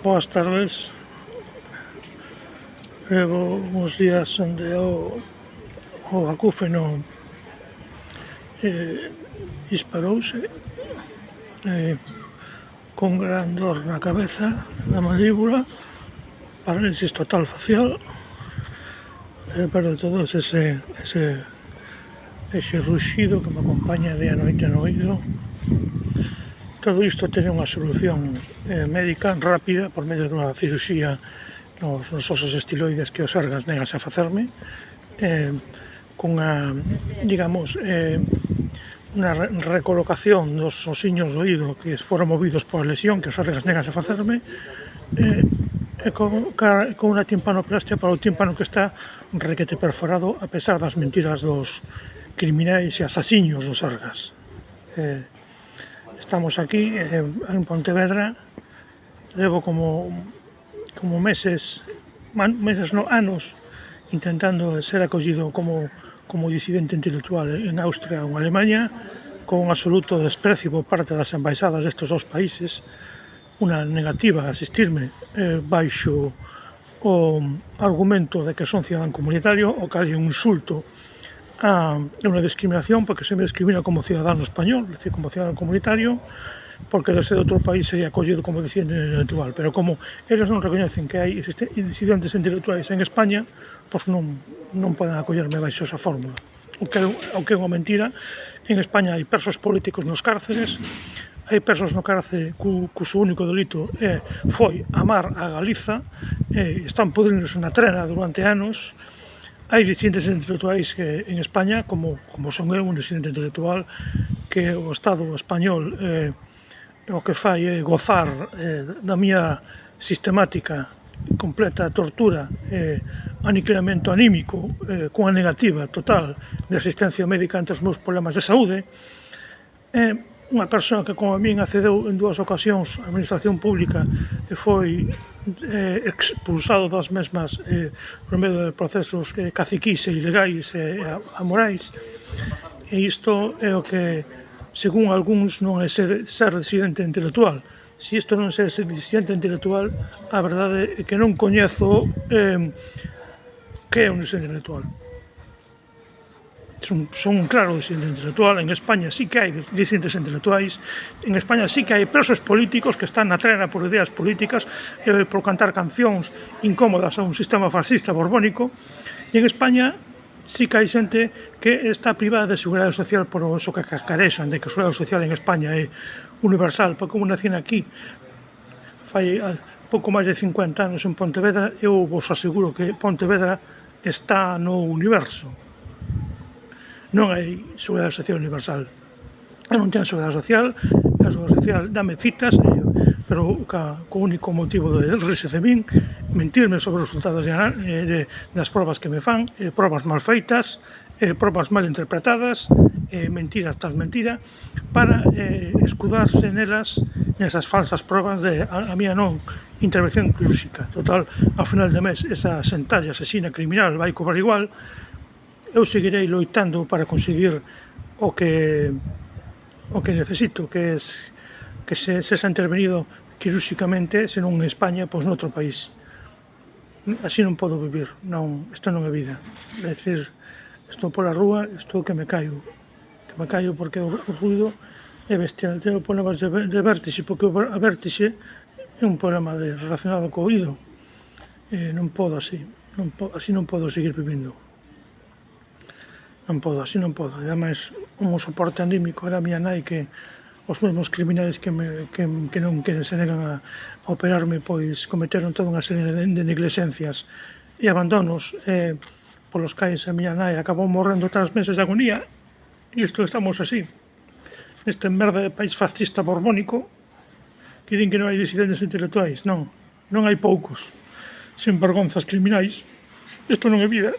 Boas tardes. Levo uns días onde o acúfeno disparouse con gran dor na cabeza, na mandíbula, parálisis total facial, pero todo ese ruxido que me acompaña día e noite no oído. Todo isto ten unha solución médica rápida por medio dunha cirurxía nos osos estiloides que o Sergas negase a facerme, cunha, digamos, unha recolocación dos osiños do oído que foron movidos pola lesión que o Sergas negase a facerme, e con unha timpanoplastia para o tímpano que está requete perforado a pesar das mentiras dos criminais e asasiños do Sergas. Estamos aquí en Pontevedra, levo como meses, anos, intentando ser acollido como disidente intelectual en Austria ou en Alemania, con un absoluto desprecio por parte das embaixadas destes dous países, unha negativa a asistirme baixo o argumento de que son cidadán comunitario, o que hai un insulto a unha discriminación, porque se me discrimina como cidadano español, é dicir, como cidadano comunitario, porque de ser de outro país sería acollido como disidente intelectual, pero como eles non recoñecen que hai disidentes intelectuais en España, pois non poden acollerme baixo esa fórmula, o que é unha mentira. En España hai presos políticos nos cárceres, hai presos no cárcere cuxo único delito foi amar a Galiza, están podridos na trena durante anos. Hai disidentes intelectuais que en España, como son eu, un disidente intelectual, que o Estado español o que fai é gozar da miña sistemática completa tortura e aniquilamento anímico cunha negativa total de asistencia médica ante os meus problemas de saúde. Unha persoa que, como a min, accedeu en dúas ocasións á administración pública e foi expulsado das mesmas por medio de procesos caciquís e ilegais e amorais, e isto é o que, según algúns, non é ser disidente intelectual. Se isto non é ser disidente intelectual, a verdade é que non coñezo que é un disidente intelectual. Son un claro disidente intelectual. En España sí que hai disidentes intelectuais, en España sí que hai presos políticos que están na trena por ideas políticas e por cantar cancións incómodas a un sistema fascista borbónico, e en España sí que hai xente que está privada de seguridade social por eso que cacarexan de que a seguridade social en España é universal, porque como nacín aquí fai pouco máis de 50 anos en Pontevedra, eu vos aseguro que Pontevedra está no universo. Non hai seguridade social universal. Eu non teño seguridade social, a seguridade social dame citas, pero co único motivo de rirse de min, mentirme sobre os resultados das probas que me fan, probas mal feitas, probas mal interpretadas, mentiras tras mentira, para escudarse nesas falsas probas de a miña non intervención quirúrxica. Total, ao final de mes, esa sentalla asesina criminal vai cobrar igual. Eu seguirei loitando para conseguir o que necesito, que se sexa intervenido quirúrxicamente, se non en España, pois noutro país. Así non podo vivir, isto non é vida. É dicir, estou pola rúa, estou que me caio porque o ruido é bestial. Tengo problemas de vértixe, porque a vértixe é un problema relacionado co oído. Non podo así non podo seguir vivindo. Así non podo. E ademais, un soporte anímico era a miña nai, que os mesmos criminais que se negan a operarme, pois cometeron toda unha serie de negligencias e abandonos polos cais a miña nai acabou morrendo 3 meses de agonía. E isto estamos así, neste merda de país fascista borbónico, que din que non hai disidentes intelectuais. Non hai poucos, sen vergonzas criminais. Isto non é vida.